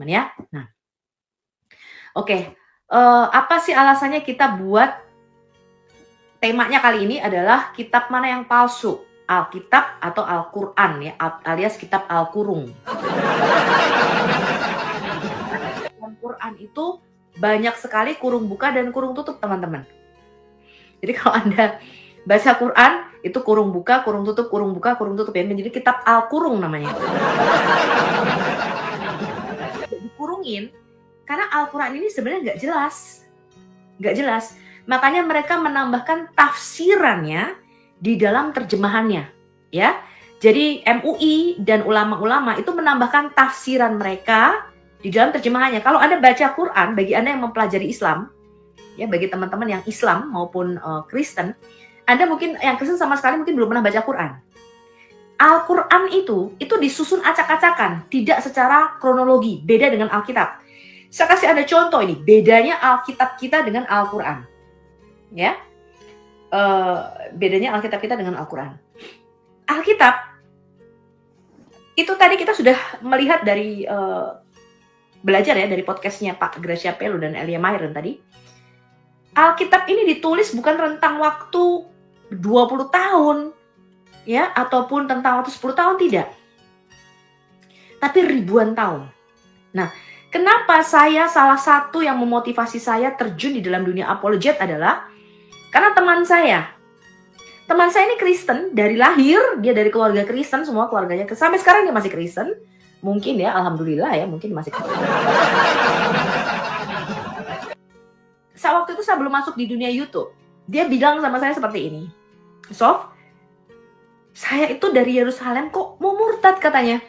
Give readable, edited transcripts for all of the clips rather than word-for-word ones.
ya. Nah, oke, apa sih alasannya kita buat temanya kali ini adalah kitab mana yang palsu? Alkitab atau Al-Qur'an ya, alias kitab Al-Qurung. Al-Qur'an itu banyak sekali kurung buka dan kurung tutup, teman-teman. Jadi kalau Anda baca Quran, itu kurung buka, kurung tutup, kurung buka, kurung tutup ya. Jadi kitab Al-Qurung namanya. Dikurungin karena Al-Quran ini sebenarnya nggak jelas. Makanya mereka menambahkan tafsirannya di dalam terjemahannya, ya. Jadi MUI dan ulama-ulama itu menambahkan tafsiran mereka di dalam terjemahannya. Kalau Anda baca Quran, bagi Anda yang mempelajari Islam, ya, bagi teman-teman yang Islam maupun Kristen, Anda mungkin yang Kristen sama sekali mungkin belum pernah baca Quran. Al-Quran itu disusun acak-acakan, tidak secara kronologi, beda dengan Alkitab. Saya kasih ada contoh ini, bedanya Alkitab kita dengan Al-Quran. Ya, bedanya Alkitab kita dengan Al-Quran. Alkitab, itu tadi kita sudah melihat dari, belajar ya, dari podcastnya Pak Gracia Pelu dan Elia Myron tadi. Alkitab ini ditulis bukan rentang waktu 20 tahun, ya, ataupun tentang waktu 10 tahun, tidak. Tapi ribuan tahun. Nah, kenapa salah satu yang memotivasi saya terjun di dalam dunia apologet adalah karena teman saya ini Kristen dari lahir, dia dari keluarga Kristen, semua keluarganya sampai sekarang dia masih Kristen. Mungkin ya, alhamdulillah ya, mungkin masih Kristen. Waktu itu saya belum masuk di dunia YouTube. Dia bilang sama saya seperti ini, "Sof, saya itu dari Yerusalem kok mau murtad," katanya.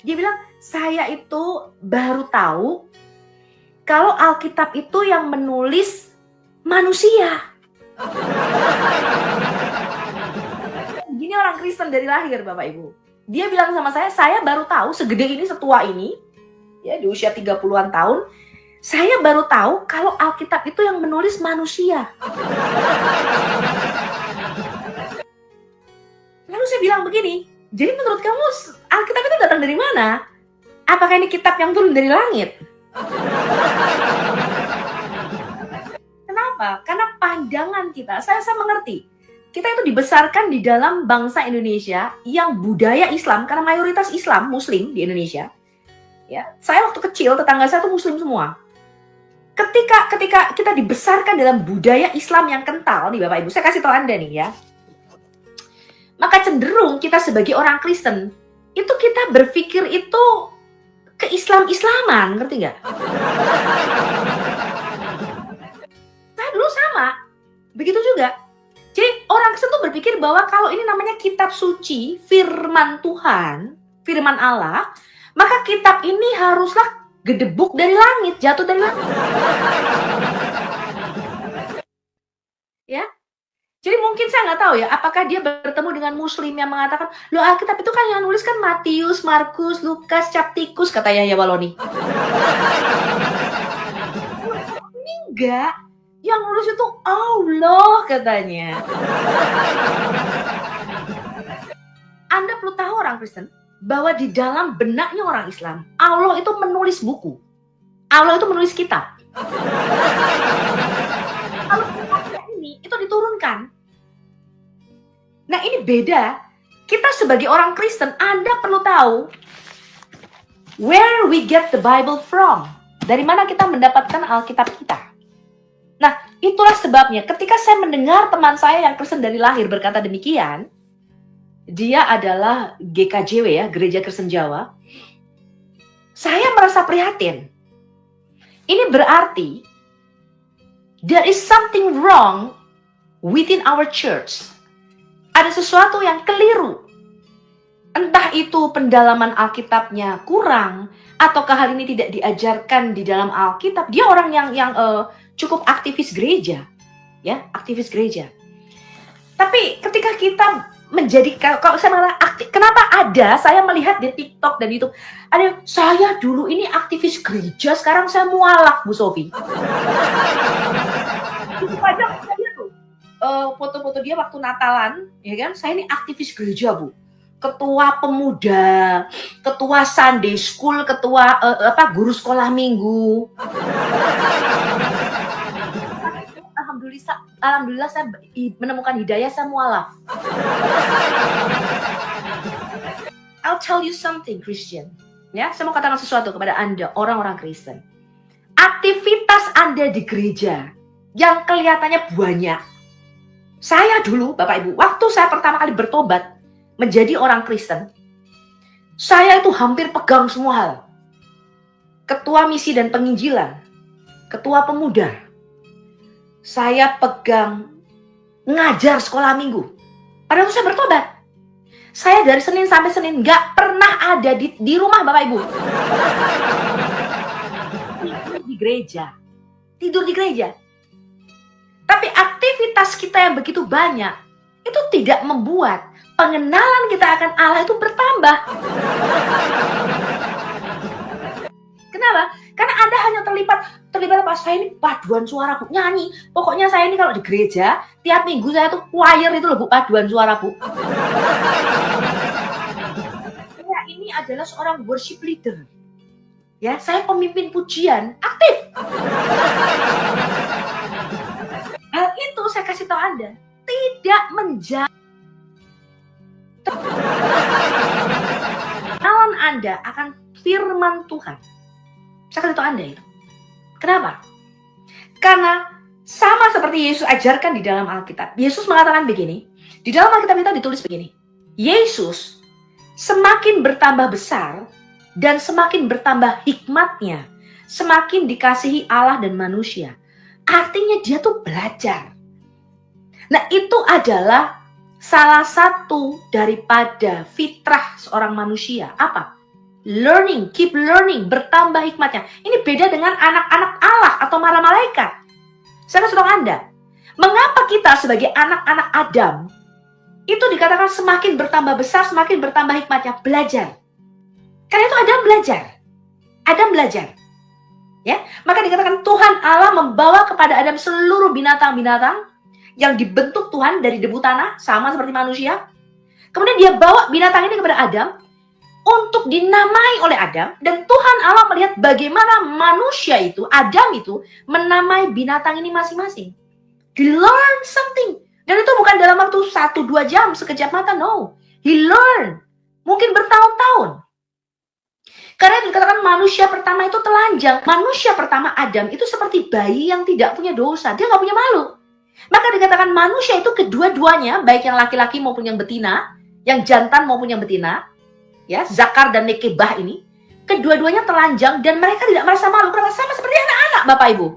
Dia bilang, "Saya itu baru tahu kalau Alkitab itu yang menulis manusia." Gini orang Kristen dari lahir, Bapak Ibu. Dia bilang sama saya baru tahu segede ini, setua ini, ya, di usia 30-an tahun, saya baru tahu kalau Alkitab itu yang menulis manusia. Lalu saya bilang begini, "Jadi menurut kamu Alkitab itu datang dari mana? Apakah ini kitab yang turun dari langit?" Kenapa? Karena pandangan kita, saya mengerti. Kita itu dibesarkan di dalam bangsa Indonesia yang budaya Islam, karena mayoritas Islam, Muslim di Indonesia. Ya, saya waktu kecil tetangga saya itu Muslim semua. Ketika kita dibesarkan dalam budaya Islam yang kental nih Bapak Ibu, saya kasih tahu Anda nih ya. Maka cenderung kita sebagai orang Kristen, itu kita berpikir itu ke-Islam-Islaman, ngerti nggak? Saya dulu sama, begitu juga. Jadi orang Kristen tuh berpikir bahwa kalau ini namanya kitab suci, firman Tuhan, firman Allah, maka kitab ini haruslah gedebuk dari langit, jatuh dari langit. Ya, jadi mungkin saya nggak tahu ya, apakah dia bertemu dengan Muslim yang mengatakan, "Loh, Alkitab itu kan yang nulis kan Matius, Markus, Lukas, Captikus," kata Yahya Waloni. Ini enggak, yang nulis itu Allah, katanya. Anda perlu tahu orang Kristen, bahwa di dalam benaknya orang Islam, Allah itu menulis buku. Allah itu menulis kitab. Kalau kitabnya ini, itu diturunkan. Nah, ini beda. Kita sebagai orang Kristen, Anda perlu tahu where we get the Bible from. Dari mana kita mendapatkan Alkitab kita. Nah, itulah sebabnya ketika saya mendengar teman saya yang Kristen dari lahir berkata demikian, dia adalah GKJW ya, Gereja Kristen Jawa, saya merasa prihatin. Ini berarti there is something wrong within our church. Ada sesuatu yang keliru. Entah itu pendalaman Alkitabnya kurang, ataukah hal ini tidak diajarkan di dalam Alkitab. Dia orang yang cukup aktivis gereja, ya, aktivis gereja. Tapi ketika kita menjadi, kalau saya malah kenapa ada, saya melihat di TikTok dan YouTube, ada saya dulu ini aktivis gereja, sekarang saya mualaf, Bu Sofi. Itu pajak dia tuh, foto-foto dia waktu Natalan, ya kan? Saya ini aktivis gereja, Bu. ketua pemuda, ketua Sunday School, ketua guru sekolah minggu. Alhamdulillah saya menemukan hidayah, saya mualaf. I'll tell you something, Christian. Ya, saya mau katakan sesuatu kepada Anda, orang-orang Kristen. Aktivitas Anda di gereja yang kelihatannya banyak. Saya dulu, Bapak Ibu, waktu saya pertama kali bertobat menjadi orang Kristen, saya itu hampir pegang semua hal. Ketua misi dan penginjilan, ketua pemuda, saya pegang ngajar sekolah minggu. Padahal saya bertobat. Saya dari Senin sampai Senin nggak pernah ada di rumah, Bapak Ibu. Tidur di gereja. Tapi aktivitas kita yang begitu banyak itu tidak membuat pengenalan kita akan Allah itu bertambah. Kenapa? Karena Anda hanya terlibat apa? Saya ini paduan suara, Bu, nyanyi. Pokoknya saya ini kalau di gereja tiap minggu saya tuh choir itu loh, Bu, paduan suara, Bu. Saya ini adalah seorang worship leader. Ya, saya pemimpin pujian, aktif. Hal itu saya kasih tahu Anda, tidak menjadi kenalan Anda akan firman Tuhan. Saya kasih tahu Anda itu. Kenapa? Karena sama seperti Yesus ajarkan di dalam Alkitab. Yesus mengatakan begini, di dalam Alkitab itu ditulis begini, Yesus semakin bertambah besar dan semakin bertambah hikmatnya, semakin dikasihi Allah dan manusia. Artinya dia tuh belajar. Nah, itu adalah salah satu daripada fitrah seorang manusia. Apa? Learning, keep learning, bertambah hikmatnya. Ini beda dengan anak-anak Allah atau para malaikat. Saya kasih tahu Anda, mengapa kita sebagai anak-anak Adam itu dikatakan semakin bertambah besar, semakin bertambah hikmatnya? Belajar. Karena itu Adam belajar. Ya, maka dikatakan Tuhan Allah membawa kepada Adam seluruh binatang-binatang yang dibentuk Tuhan dari debu tanah, sama seperti manusia. Kemudian dia bawa binatang ini kepada Adam untuk dinamai oleh Adam, dan Tuhan Allah melihat bagaimana manusia itu, Adam itu, menamai binatang ini masing-masing. He learned something. Dan itu bukan dalam waktu 1-2 jam, sekejap mata, no. He learned. Mungkin bertahun-tahun. Karena dikatakan manusia pertama itu telanjang. Manusia pertama Adam itu seperti bayi yang tidak punya dosa. Dia nggak punya malu. Maka dikatakan manusia itu kedua-duanya, baik yang laki-laki maupun yang betina, yang jantan maupun yang betina, ya, Zakar dan Nekebah ini, kedua-duanya telanjang dan mereka tidak merasa malu. Karena sama seperti anak-anak, Bapak Ibu.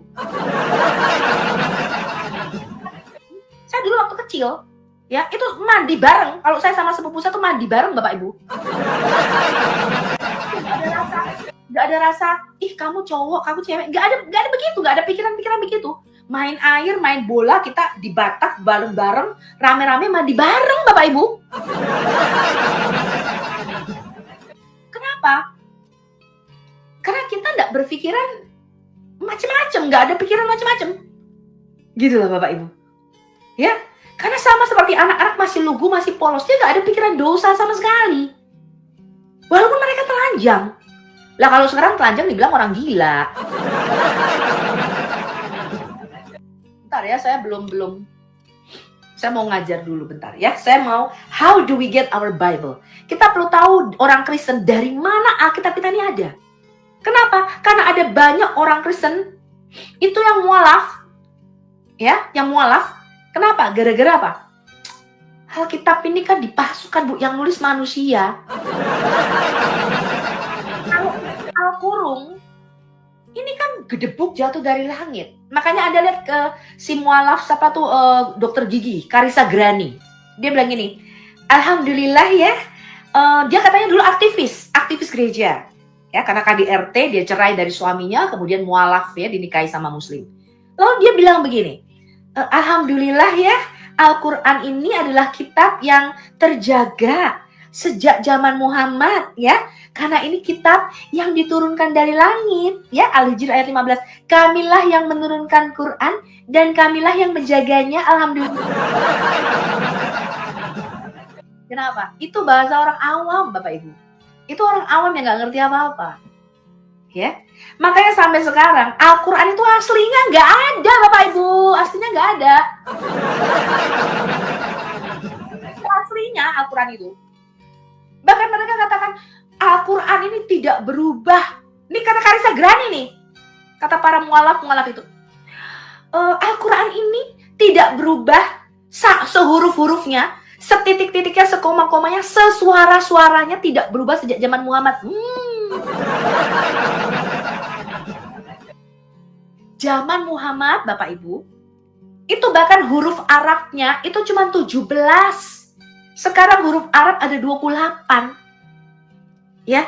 Saya dulu waktu kecil, ya, itu mandi bareng. Kalau saya sama sepupu saya tuh mandi bareng, Bapak Ibu. Gak ada rasa, ih kamu cowok, kamu cewek. Gak ada begitu, gak ada pikiran-pikiran begitu. Main air, main bola, kita di Batak bareng-bareng, rame-rame mandi bareng, Bapak Ibu. Kenapa? Karena kita gak berpikiran macam-macam, gak ada pikiran macam-macam. Gitu loh Bapak Ibu. Ya, karena sama seperti anak-anak masih lugu, masih polos, dia gak ada pikiran dosa sama sekali. Walaupun mereka telanjang. Lah kalau sekarang telanjang dibilang orang gila. Bentar ya, saya belum. Saya mau ngajar dulu bentar ya. Saya mau, how do we get our Bible? Kita perlu tahu orang Kristen dari mana Alkitab kita ini ada. Kenapa? Karena ada banyak orang Kristen itu yang mualaf. Ya, yang mualaf. Kenapa? Gara-gara apa? Alkitab ini kan dipasukan, Bu, yang nulis manusia. Kalau Al-Qurung ini kan gedebuk jatuh dari langit. Makanya Anda lihat ke si mualaf siapa tuh, dokter gigi Karissa Grani. Dia bilang gini, alhamdulillah ya, dia katanya dulu aktivis gereja. Ya, karena KDRT dia cerai dari suaminya, kemudian mualaf ya, dinikahi sama muslim. Lalu dia bilang begini, alhamdulillah ya, Al-Quran ini adalah kitab yang terjaga sejak zaman Muhammad ya, karena ini kitab yang diturunkan dari langit ya. Al-Hijr ayat 15, kamilah yang menurunkan Quran dan kamilah yang menjaganya, alhamdulillah. Kenapa? Itu bahasa orang awam, Bapak Ibu. Itu orang awam yang nggak ngerti apa-apa. Ya, makanya sampai sekarang Al-Quran itu aslinya nggak ada, Bapak Ibu. Aslinya nggak ada. Aslinya Al-Quran itu. Bahkan mereka katakan Al-Quran ini tidak berubah. Ini kata Karissa Grani nih. Kata para mualaf itu. Al-Quran ini tidak berubah sehuruf-hurufnya, setitik-titiknya, sekoma-komanya, sesuara-suaranya tidak berubah sejak zaman Muhammad. Zaman Muhammad, Bapak Ibu, itu bahkan huruf Arabnya itu cuma 17. Sekarang huruf Arab ada 28. Ya.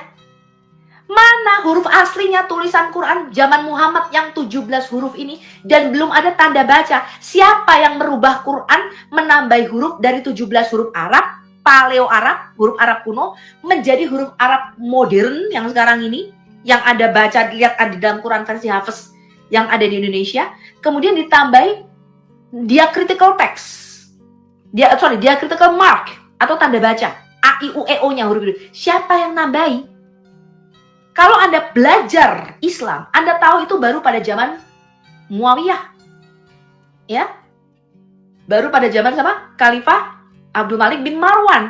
Mana huruf aslinya tulisan Quran zaman Muhammad yang 17 huruf ini dan belum ada tanda baca. Siapa yang merubah Quran menambah huruf dari 17 huruf Arab, Paleo Arab, huruf Arab kuno menjadi huruf Arab modern yang sekarang ini yang ada baca, lihat di dalam Quran versi Hafiz yang ada di Indonesia, kemudian ditambahi diacritical text. Diacritical mark atau tanda baca. A I U E O-nya huruf itu. Siapa yang nambahi? Kalau Anda belajar Islam, Anda tahu itu baru pada zaman Muawiyah. Ya. Baru pada zaman sama Khalifah Abdul Malik bin Marwan.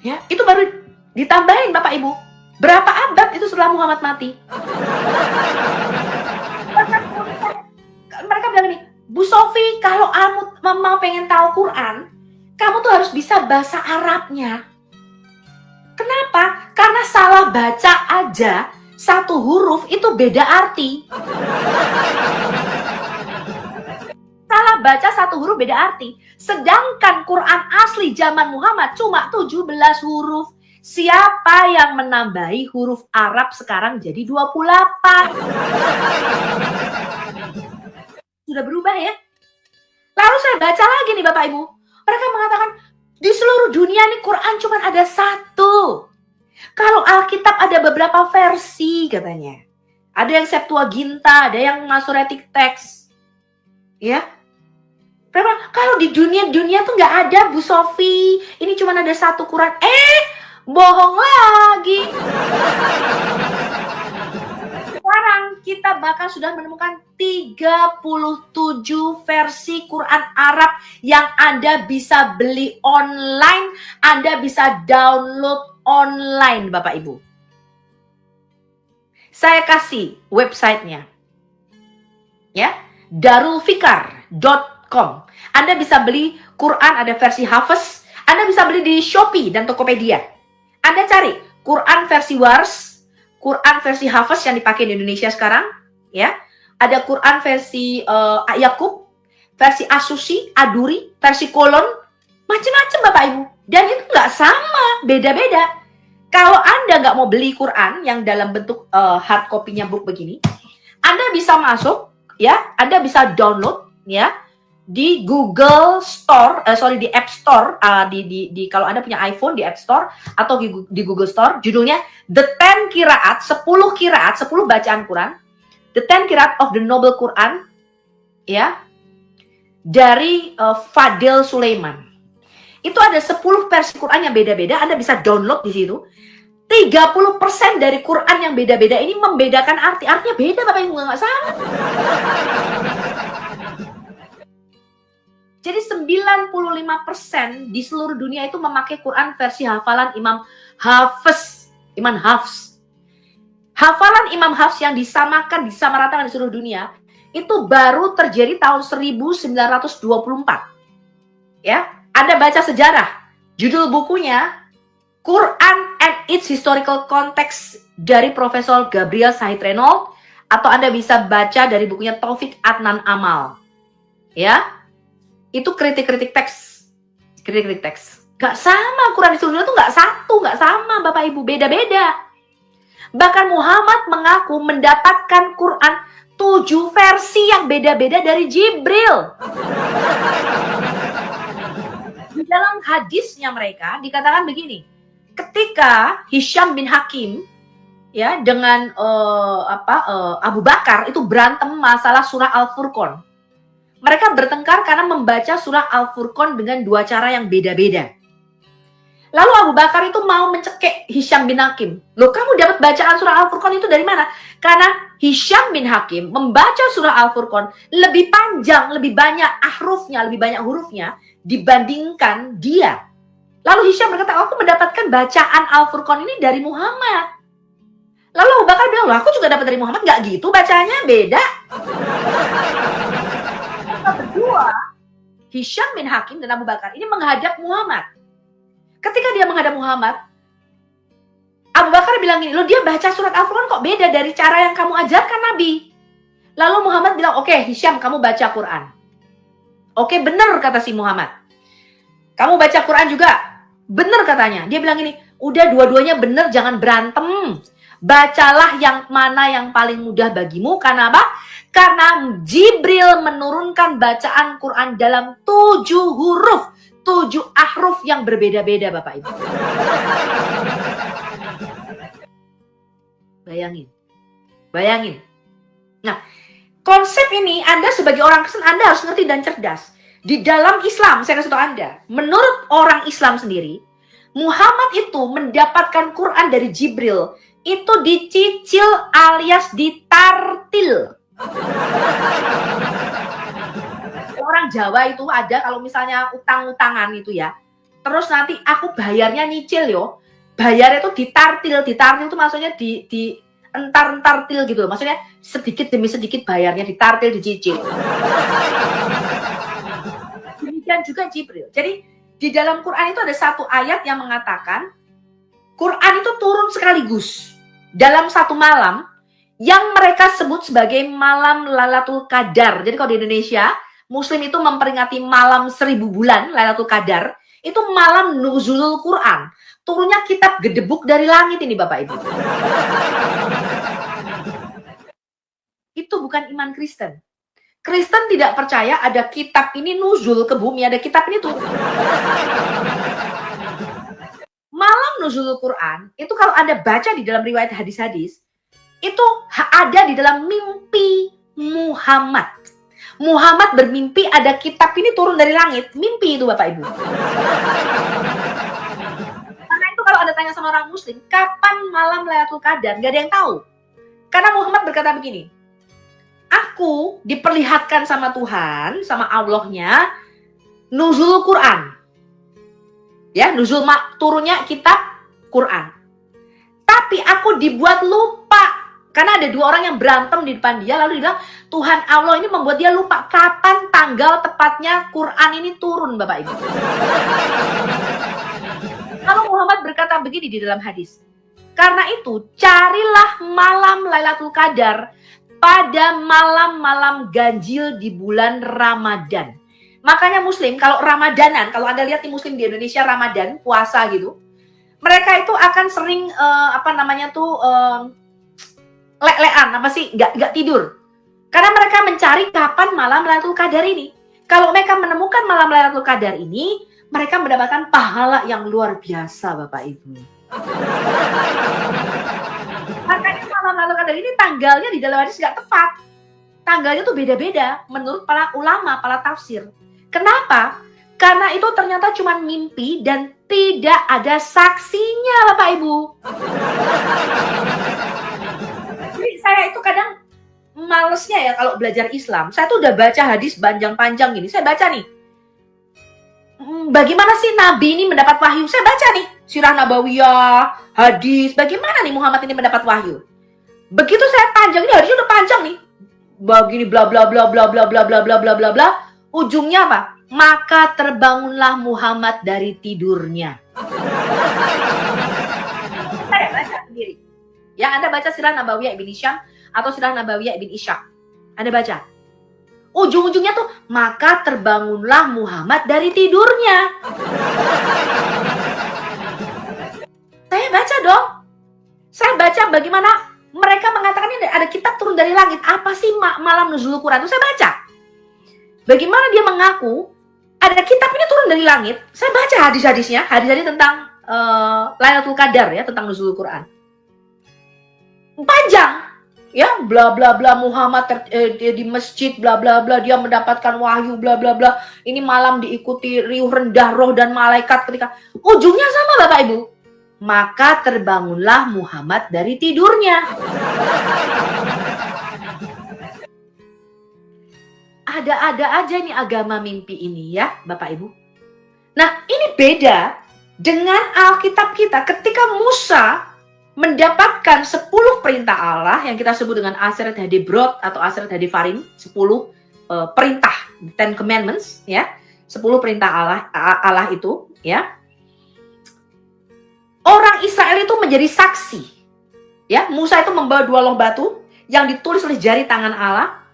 Ya, itu baru ditambahin Bapak Ibu. Berapa abad itu setelah Muhammad mati? Mereka bilang nih, Bu Sofi, kalau kamu mau pengen tahu Quran, kamu tuh harus bisa bahasa Arabnya. Kenapa? Karena salah baca aja satu huruf itu beda arti. Salah baca satu huruf beda arti. Sedangkan Quran asli zaman Muhammad cuma 17 huruf. Siapa yang menambahi huruf Arab sekarang jadi 28? Sudah berubah ya? Lalu saya baca lagi nih Bapak Ibu. Mereka mengatakan di seluruh dunia nih Quran cuma ada satu. Kalau Alkitab ada beberapa versi katanya. Ada yang Septuaginta, ada yang Masoretic Text. Ya. Kalau di dunia tuh nggak ada Bu Sofi. Ini cuma ada satu Quran. Bohong lagi. Sekarang kita bahkan sudah menemukan 37 versi Quran Arab yang Anda bisa beli online, Anda bisa download online, Bapak Ibu. Saya kasih websitenya. Ya, darulfikar.com. Anda bisa beli Quran ada versi Hafiz, Anda bisa beli di Shopee dan Tokopedia. Anda cari Quran versi Wars, Quran versi Hafiz yang dipakai di Indonesia sekarang, ya. Ada Quran versi Yakub, versi Asusi, Aduri, versi Kolon, macam-macam Bapak Ibu. Dan itu nggak sama, beda-beda. Kalau Anda nggak mau beli Quran yang dalam bentuk hard copy-nya book begini, Anda bisa masuk, ya, Anda bisa download, ya, di Google Store, di App Store, di kalau Anda punya iPhone di App Store atau di Google Store, judulnya The 10 Qiraat, 10 Qiraat, 10 bacaan Quran, The 10 Qiraat of the Noble Quran, ya, dari Fadil Sulaiman. Itu ada 10 versi Quran yang beda-beda, Anda bisa download di situ. 30% dari Quran yang beda-beda ini membedakan arti. Artinya beda Bapak Ibu, nggak sama. Jadi 95% di seluruh dunia itu memakai Quran versi hafalan Imam Hafiz. Hafalan Imam Hafiz yang disamaratakan di seluruh dunia, itu baru terjadi tahun 1924. Ya, Anda baca sejarah. Judul bukunya Quran and its Historical Context dari Profesor Gabriel Said Renault, atau Anda bisa baca dari bukunya Taufik Adnan Amal. Ya. Itu kritik-kritik teks. Gak sama Quran di seluruh dunia itu gak sama Bapak Ibu, beda-beda. Bahkan Muhammad mengaku mendapatkan Quran 7 versi yang beda-beda dari Jibril. Di dalam hadisnya mereka dikatakan begini, ketika Hisham bin Hakim ya dengan Abu Bakar itu berantem masalah surah Al-Furqan. Mereka bertengkar karena membaca surah Al-Furqan dengan dua cara yang beda-beda. Lalu Abu Bakar itu mau mencekik Hisham bin Hakim. Loh, kamu dapat bacaan surah Al-Furqan itu dari mana? Karena Hisham bin Hakim membaca surah Al-Furqan lebih panjang, lebih banyak ahrufnya, lebih banyak hurufnya dibandingkan dia. Lalu Hisham berkata, aku mendapatkan bacaan Al-Furqan ini dari Muhammad. Lalu Abu Bakar bilang, loh, aku juga dapat dari Muhammad. Nggak gitu bacanya, beda. Mereka berdua, Hisham bin Hakim dan Abu Bakar ini menghadap Muhammad. Ketika dia menghadap Muhammad, Abu Bakar bilang gini, loh dia baca surat Al-Furqan kok beda dari cara yang kamu ajarkan Nabi. Lalu Muhammad bilang, oke, Hisham kamu baca Quran. Oke, benar kata si Muhammad. Kamu baca Quran juga? Benar katanya. Dia bilang gini, udah dua-duanya benar, jangan berantem. Bacalah yang mana yang paling mudah bagimu. Karena apa? Karena Jibril menurunkan bacaan Quran dalam 7 huruf. 7 ahruf yang berbeda-beda Bapak Ibu. Bayangin. Nah, konsep ini Anda sebagai orang Kristen Anda harus ngerti dan cerdas. Di dalam Islam, saya kasih tahu Anda, menurut orang Islam sendiri, Muhammad itu mendapatkan Quran dari Jibril, itu dicicil alias ditartil. Orang Jawa itu ada kalau misalnya utang-utangan itu ya. Terus nanti aku bayarnya nyicil yo. Bayarnya itu ditartil. Ditartil itu maksudnya di entar-entartil gitu loh. Maksudnya sedikit demi sedikit bayarnya ditartil, dicicil. Demikian juga Jibril. Jadi di dalam Quran itu ada satu ayat yang mengatakan Quran itu turun sekaligus dalam satu malam yang mereka sebut sebagai malam Lailatul Qadar. Jadi kalau di Indonesia Muslim itu memperingati malam 1000 bulan Lailatul Qadar, itu malam nuzulul Quran. Turunnya kitab gedebuk dari langit ini Bapak Ibu. Itu bukan iman Kristen. Kristen tidak percaya ada kitab ini nuzul ke bumi, ada kitab ini turun. Malam nuzulul Quran, itu kalau Anda baca di dalam riwayat hadis-hadis, itu ada di dalam mimpi Muhammad. Muhammad bermimpi ada kitab ini turun dari langit. Mimpi itu Bapak Ibu. Karena itu kalau Anda tanya sama orang Muslim, kapan malam Lailatul Qadar? Gak ada yang tahu. Karena Muhammad berkata begini, aku diperlihatkan sama Tuhan, sama Allahnya, nuzul Quran. Ya, nuzul turunnya kitab Quran. Tapi aku dibuat lupa. Karena ada 2 orang yang berantem di depan dia, lalu dia bilang, Tuhan Allah ini membuat dia lupa kapan tanggal tepatnya Quran ini turun, Bapak Ibu. Lalu Muhammad berkata begini di dalam hadis, karena itu carilah malam Lailatul Qadar pada malam-malam ganjil di bulan Ramadan. Makanya Muslim, kalau Ramadanan, kalau Anda lihat di Muslim di Indonesia Ramadan, puasa gitu, mereka itu akan sering, lek-lekan, nggak tidur. Karena mereka mencari kapan malam Lailatul Qadar ini. Kalau mereka menemukan malam Lailatul Qadar ini, mereka mendapatkan pahala yang luar biasa, Bapak Ibu. Makanya malam Lailatul Qadar ini tanggalnya di dalam hadis nggak tepat. Tanggalnya tuh beda-beda menurut para ulama, para tafsir. Kenapa? Karena itu ternyata cuma mimpi dan tidak ada saksinya, Bapak Ibu. Saya itu kadang malesnya ya kalau belajar Islam. Saya tuh udah baca hadis panjang-panjang gini. Saya baca nih. Bagaimana sih Nabi ini mendapat wahyu? Saya baca nih. Sirah Nabawiyah, hadis. Bagaimana nih Muhammad ini mendapat wahyu? Begitu saya panjang, ini hadisnya udah panjang nih. Begini bla bla bla bla bla bla bla bla bla bla bla. Ujungnya apa? Maka terbangunlah Muhammad dari tidurnya. Saya baca sendiri. Ya, Anda baca Sirah Nabawiyah Ibn Hisham atau Sirah Nabawiyah Ibn Ishaq. Anda baca. Ujung-ujungnya tuh, maka terbangunlah Muhammad dari tidurnya. Saya baca dong. Saya baca bagaimana mereka mengatakan ini ada kitab turun dari langit. Apa sih malam nuzul Quran? Itu saya baca. Bagaimana dia mengaku ada kitab ini turun dari langit. Saya baca hadis-hadisnya. Hadis-hadis tentang Lailatul Qadar ya, tentang nuzul Quran. Panjang. ya bla bla bla Muhammad di masjid bla bla bla dia mendapatkan wahyu bla bla bla, ini malam diikuti riuh rendah roh dan malaikat, ketika ujungnya sama Bapak Ibu, maka terbangunlah Muhammad dari tidurnya. Ada-ada aja nih agama mimpi ini ya Bapak Ibu. Nah ini beda dengan Alkitab kita. Ketika Musa mendapatkan 10 perintah Allah yang kita sebut dengan Aseret Hadebrot atau Aseret Hadefarim, 10 perintah, 10 commandments ya, 10 perintah Allah itu ya. Orang Israel itu menjadi saksi. Ya, Musa itu membawa 2 loh batu yang ditulis oleh jari tangan Allah.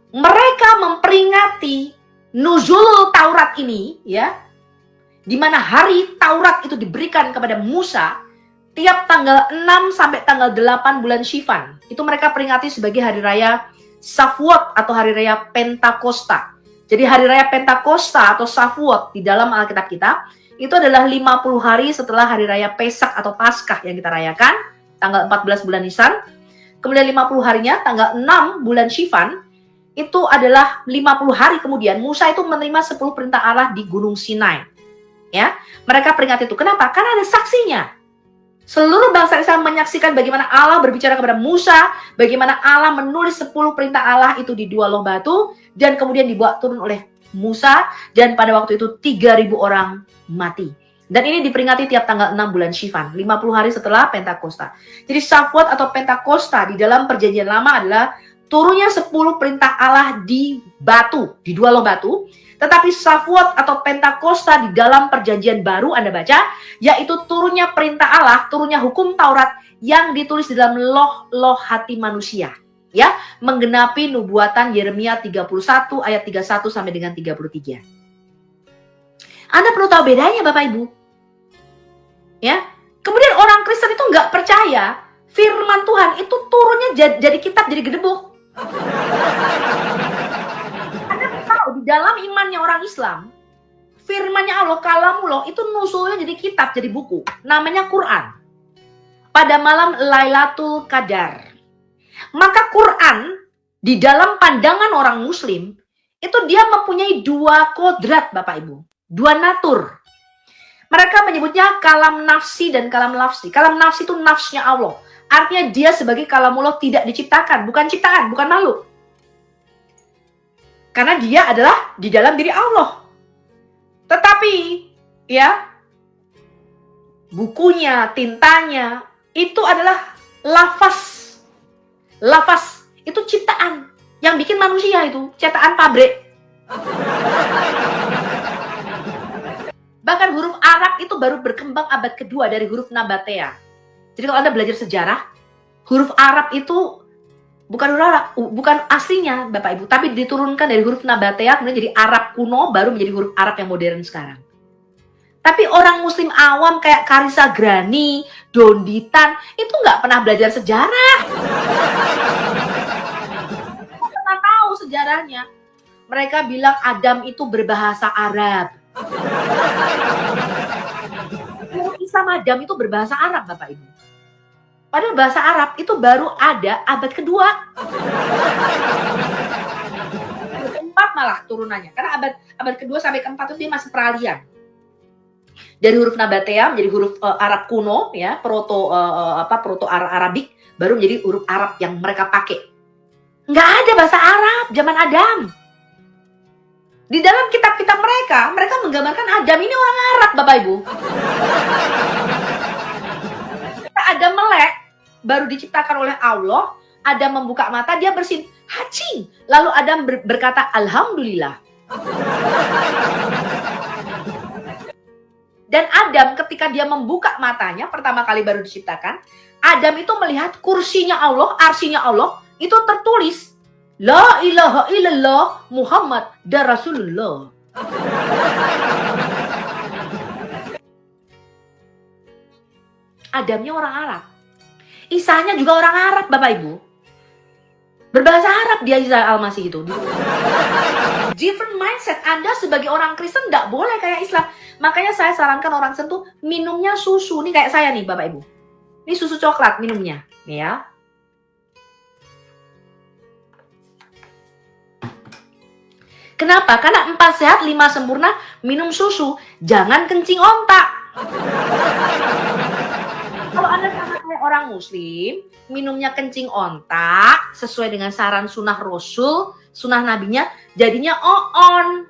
Mereka memperingati nuzul Taurat ini ya, di mana hari Taurat itu diberikan kepada Musa tiap tanggal 6 sampai tanggal 8 bulan Sivan. Itu mereka peringati sebagai hari raya Shavuot atau hari raya Pentakosta. Jadi hari raya Pentakosta atau Shavuot di dalam Alkitab kita itu adalah 50 hari setelah hari raya Pesak atau Paskah yang kita rayakan tanggal 14 bulan Nisan. Kemudian 50 harinya tanggal 6 bulan Sivan, itu adalah 50 hari kemudian Musa itu menerima 10 perintah Allah di Gunung Sinai. Ya, mereka peringati itu. Kenapa? Karena ada saksinya. Seluruh bangsa Israel menyaksikan bagaimana Allah berbicara kepada Musa, bagaimana Allah menulis 10 perintah Allah itu di 2 loh batu, dan kemudian dibawa turun oleh Musa, dan pada waktu itu 3.000 orang mati. Dan ini diperingati tiap tanggal 6 bulan Sivan, 50 hari setelah Pentakosta. Jadi Shavuot atau Pentakosta di dalam perjanjian lama adalah turunnya 10 perintah Allah di batu, di 2 loh batu. Tetapi Shavuot atau Pentakosta di dalam perjanjian baru Anda baca, yaitu turunnya perintah Allah, turunnya hukum Taurat yang ditulis di dalam loh hati manusia. Ya, menggenapi nubuatan Yeremia 31 ayat 31 sampai dengan 33. Anda perlu tahu bedanya Bapak Ibu. Ya, kemudian orang Kristen itu nggak percaya firman Tuhan itu turunnya jadi kitab, jadi gedebuk. Anda tahu di dalam imannya orang Islam, firmannya Allah, kalamullah itu nusulnya jadi kitab, jadi buku. Namanya Quran. Pada malam Lailatul Qadar. Maka Quran di dalam pandangan orang Muslim itu dia mempunyai 2 kodrat Bapak Ibu, 2 natur. Mereka menyebutnya kalam nafsi dan kalam lafsi. Kalam nafsi itu nafsnya Allah. Artinya dia sebagai kalamullah tidak diciptakan, bukan ciptaan, bukan makhluk. Karena dia adalah di dalam diri Allah. Tetapi ya bukunya, tintanya itu adalah lafaz. Lafaz itu ciptaan yang bikin manusia, itu cetakan pabrik. Bahkan huruf Arab itu baru berkembang abad kedua dari huruf Nabatea. Jadi kalau Anda belajar sejarah, huruf Arab itu bukan aslinya Bapak Ibu, tapi diturunkan dari huruf Nabatea kemudian jadi Arab kuno, baru menjadi huruf Arab yang modern sekarang. Tapi orang Muslim awam kayak Karissa Grani, Donditan itu nggak pernah belajar sejarah. Nggak pernah tahu sejarahnya. Mereka bilang Adam itu berbahasa Arab. Islam Adam itu berbahasa Arab Bapak Ibu. Padahal bahasa Arab itu baru ada abad kedua. Keempat malah turunannya. Karena abad kedua sampai keempat itu dia masih peralihan. Dari huruf Nabatea menjadi huruf Arab kuno ya, proto Arabik, baru menjadi huruf Arab yang mereka pakai. Nggak ada bahasa Arab zaman Adam. Di dalam kitab-kitab mereka menggambarkan Adam ini orang Arab Bapak Ibu. Adam melek, baru diciptakan oleh Allah, Adam membuka mata, dia bersin, hacing. Lalu Adam berkata, Alhamdulillah. Dan Adam ketika dia membuka matanya, pertama kali baru diciptakan, Adam itu melihat kursinya Allah, arsinya Allah, itu tertulis, La ilaha illallah Muhammad dan Rasulullah. Adamnya orang Arab. Isanya juga orang Arab Bapak Ibu. Berbahasa Arab dia Isa Al-Masih itu. Different mindset. Anda sebagai orang Kristen nggak boleh kayak Islam. Makanya saya sarankan orang Kristen tuh minumnya susu. Nih kayak saya nih Bapak Ibu. Ini susu coklat minumnya. Nih ya. Kenapa? Karena 4 sehat 5 sempurna, minum susu, jangan kencing ontak. Kalau Anda sama kayak orang muslim, minumnya kencing ontak, sesuai dengan saran sunnah Rasul, sunnah nabinya, jadinya on.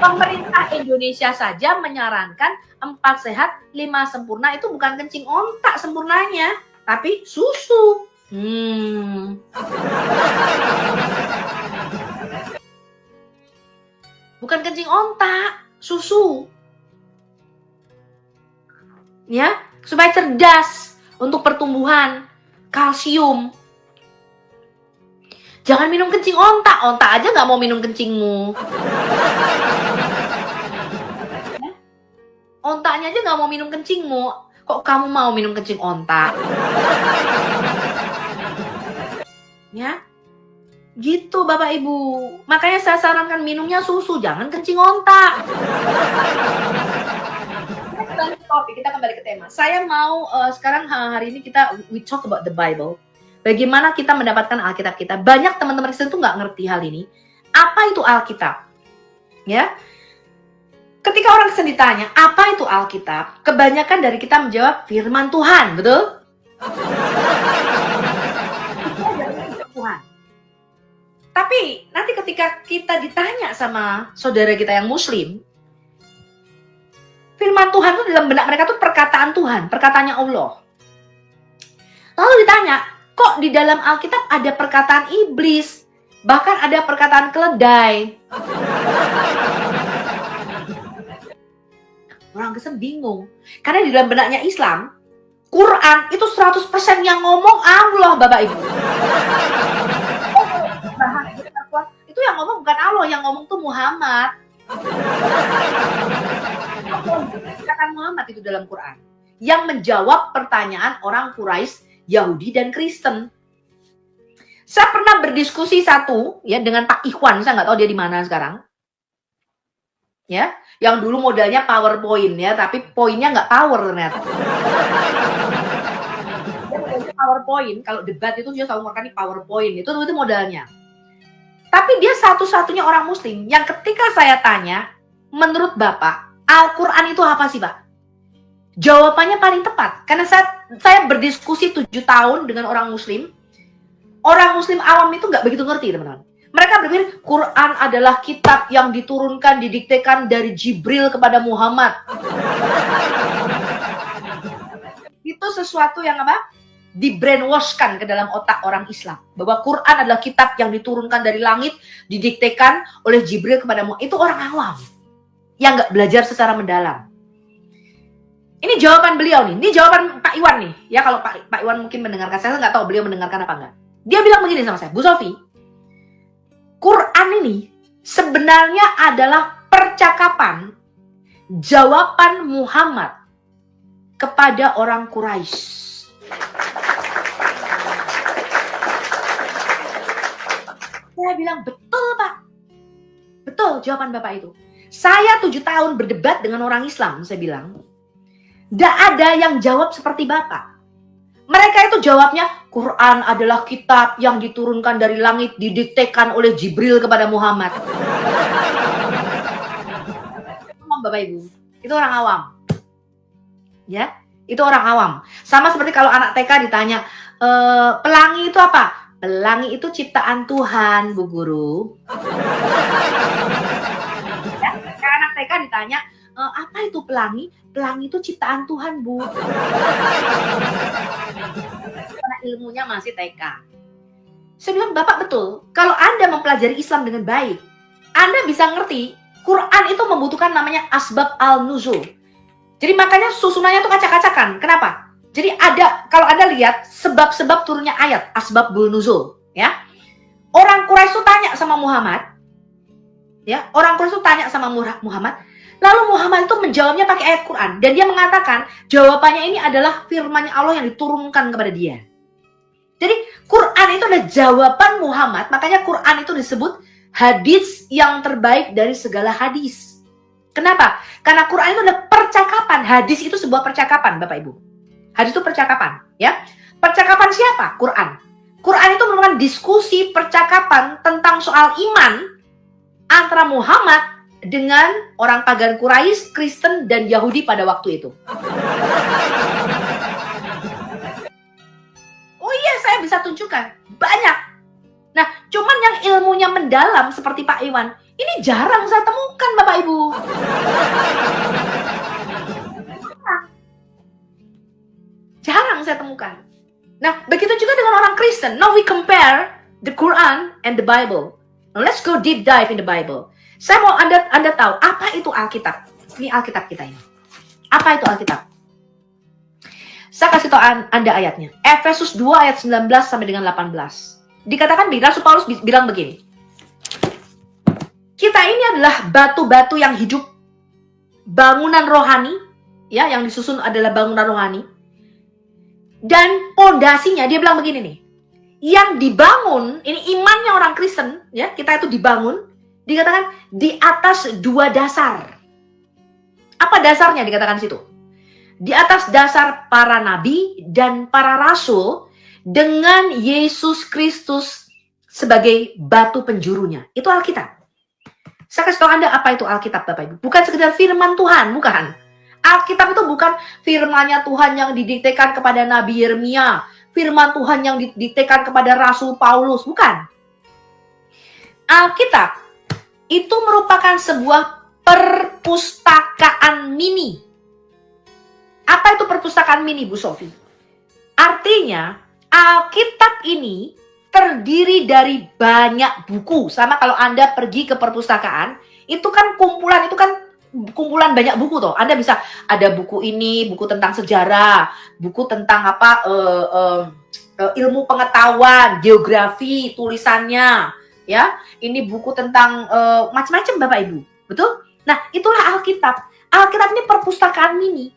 Pemerintah Indonesia saja menyarankan 4 sehat 5 sempurna itu bukan kencing ontak sempurnanya, tapi susu. Bukan kencing ontak, susu. Ya, supaya cerdas untuk pertumbuhan, kalsium. Jangan minum kencing ontak aja nggak mau minum kencingmu. Ontaknya aja nggak mau minum kencingmu, kok kamu mau minum kencing ontak? Ya, gitu Bapak Ibu. Makanya saya sarankan minumnya susu, jangan kencing ontak. Kita kembali ke tema. Saya mau sekarang hari ini we talk about the Bible. Bagaimana kita mendapatkan Alkitab kita. Banyak teman-teman Kristen tuh nggak ngerti hal ini. Apa itu Alkitab? Ya. Ketika orang Kristen ditanya, apa itu Alkitab? Kebanyakan dari kita menjawab firman Tuhan, betul? Tuhan. Tapi nanti ketika kita ditanya sama saudara kita yang muslim, firman Tuhan itu dalam benak mereka tuh perkataan Tuhan, perkataannya Allah. Lalu ditanya, kok di dalam Alkitab ada perkataan iblis, bahkan ada perkataan keledai. Orang Kristen bingung, karena di dalam benaknya Islam, Quran itu 100% yang ngomong Allah, Bapak Ibu. Itu yang ngomong bukan Allah, yang ngomong tuh Muhammad. Kata Muhammad itu dalam Quran yang menjawab pertanyaan orang Quraisy, Yahudi dan Kristen. Saya pernah berdiskusi dengan Pak Ikhwan, saya nggak tahu dia di mana sekarang. Ya, yang dulu modalnya PowerPoint ya, tapi poinnya nggak power ternyata. Dia modalnya PowerPoint, kalau debat itu dia selalu menggunakan PowerPoint, itu modalnya. Tapi dia satu-satunya orang muslim yang ketika saya tanya, menurut Bapak, Al-Quran itu apa sih, Pak? Jawabannya paling tepat. Karena saya berdiskusi 7 tahun dengan orang muslim. Orang muslim awam itu nggak begitu ngerti, teman-teman. Mereka berpikir Quran adalah kitab yang diturunkan, didiktekan dari Jibril kepada Muhammad. Itu sesuatu yang apa? Di-brainwashkan ke dalam otak orang Islam. Bahwa Quran adalah kitab yang diturunkan dari langit, didiktekan oleh Jibril kepada Muhammad. Itu orang awam yang nggak belajar secara mendalam. Ini jawaban beliau nih. Ini jawaban Pak Iwan nih. Ya, kalau Pak Iwan mungkin mendengarkan, saya nggak tahu beliau mendengarkan apa enggak. Dia bilang begini sama saya, Bu Sofi, Quran ini sebenarnya adalah percakapan jawaban Muhammad kepada orang Quraisy. Saya bilang, betul Pak. Betul jawaban Bapak itu. Saya 7 tahun berdebat dengan orang Islam, saya bilang. Tidak ada yang jawab seperti Bapak. Mereka itu jawabnya, Quran adalah kitab yang diturunkan dari langit, didiktekan oleh Jibril kepada Muhammad. Bapak Ibu, itu orang awam. Ya, itu orang awam. Sama seperti kalau anak TK ditanya, pelangi itu apa? Pelangi itu ciptaan Tuhan, Bu Guru. Ya, anak TK ditanya, apa itu pelangi? Pelangi itu ciptaan Tuhan, Bu. Karena ilmunya masih TK. Saya bilang, Bapak betul. Kalau Anda mempelajari Islam dengan baik, Anda bisa ngerti, Quran itu membutuhkan namanya asbab al-nuzul. Jadi makanya susunannya tuh acak-acakan. Kenapa? Jadi kalau Anda lihat, sebab-sebab turunnya ayat, asbabul nuzul. Ya. Orang Quraisy tuh tanya sama Muhammad. Ya, orang Quraisy tuh tanya sama Muhammad. Lalu Muhammad itu menjawabnya pakai ayat Quran. Dan dia mengatakan jawabannya ini adalah firman-Nya Allah yang diturunkan kepada dia. Jadi Quran itu adalah jawaban Muhammad. Makanya Quran itu disebut hadis yang terbaik dari segala hadis. Kenapa? Karena Quran itu adalah percakapan. Hadis itu sebuah percakapan, Bapak Ibu. Hadis itu percakapan. Ya. Percakapan siapa? Quran. Quran itu merupakan diskusi percakapan tentang soal iman antara Muhammad dengan orang pagan Quraisy, Kristen, dan Yahudi pada waktu itu. Oh iya, saya bisa tunjukkan. Banyak. Nah, cuman yang ilmunya mendalam seperti Pak Iwan, ini jarang saya temukan, Bapak Ibu. Jarang saya temukan. Nah, begitu juga dengan orang Kristen. Now we compare the Quran and the Bible. Now let's go deep dive in the Bible. Saya mau Anda tahu apa itu Alkitab. Ini Alkitab kita ini. Apa itu Alkitab? Saya kasih tahu Anda ayatnya. Efesus 2 ayat 19 sampai dengan 18. Dikatakan Rasul Paulus bilang begini. Kita ini adalah batu-batu yang hidup. Bangunan rohani, ya, yang disusun adalah bangunan rohani. Dan pondasinya dia bilang begini nih. Yang dibangun, ini imannya orang Kristen, ya, kita itu dibangun, dikatakan di atas dua dasar. Apa dasarnya dikatakan situ? Di atas dasar para nabi dan para rasul dengan Yesus Kristus sebagai batu penjurunya. Itu Alkitab. Saya kasih tahu Anda apa itu Alkitab, Bapak Ibu. Bukan sekedar firman Tuhan, bukan. Alkitab itu bukan firman-Nya Tuhan yang didiktekan kepada Nabi Yeremia, firman Tuhan yang didiktekan kepada Rasul Paulus, bukan. Alkitab itu merupakan sebuah perpustakaan mini. Apa itu perpustakaan mini, Bu Sofi? Artinya, Alkitab ini terdiri dari banyak buku. Sama kalau Anda pergi ke perpustakaan, itu kan kumpulan banyak buku toh. Anda bisa ada buku ini, buku tentang sejarah, buku tentang ilmu pengetahuan, geografi, tulisannya, ya. Ini buku tentang macam-macam Bapak Ibu. Betul? Nah, itulah Alkitab. Alkitab ini perpustakaan mini.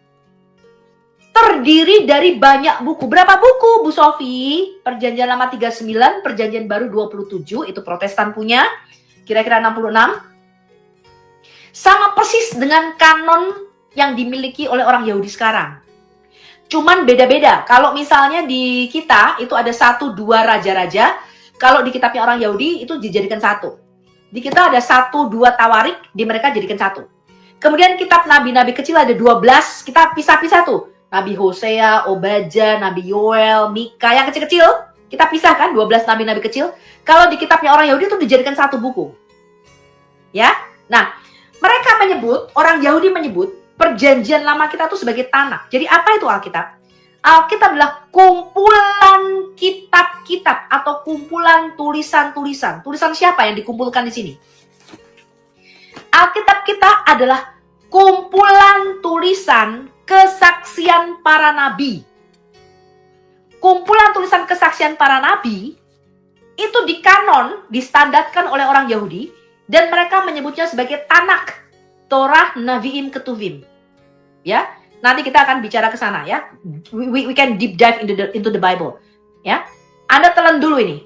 Terdiri dari banyak buku. Berapa buku, Bu Sofi? Perjanjian Lama 39, Perjanjian Baru 27, itu Protestan punya. Kira-kira 66. Sama persis dengan kanon yang dimiliki oleh orang Yahudi sekarang. Cuman beda-beda. Kalau misalnya di kita itu ada 1-2 raja-raja, kalau di kitabnya orang Yahudi itu dijadikan satu. Di kita ada 1-2 tawarik, di mereka jadikan satu. Kemudian kitab nabi-nabi kecil ada 12, kita pisah-pisah tuh. Nabi Hosea, Obadja, Nabi Yoel, Mika, yang kecil-kecil, kita pisahkan 12 nabi-nabi kecil. Kalau di kitabnya orang Yahudi itu dijadikan satu buku. Ya, nah, mereka menyebut, orang Yahudi menyebut, perjanjian lama kita itu sebagai Tanakh. Jadi apa itu Alkitab? Alkitab adalah kumpulan kitab-kitab atau kumpulan tulisan-tulisan. Tulisan siapa yang dikumpulkan di sini? Alkitab kita adalah kumpulan tulisan kesaksian para nabi. Kumpulan tulisan kesaksian para nabi itu dikanon, distandarkan oleh orang Yahudi, dan mereka menyebutnya sebagai Tanakh, Torah, Naviim, Ketuvim. Ya, nanti kita akan bicara ke sana ya. We can deep dive into the Bible. Ya, Anda telan dulu ini.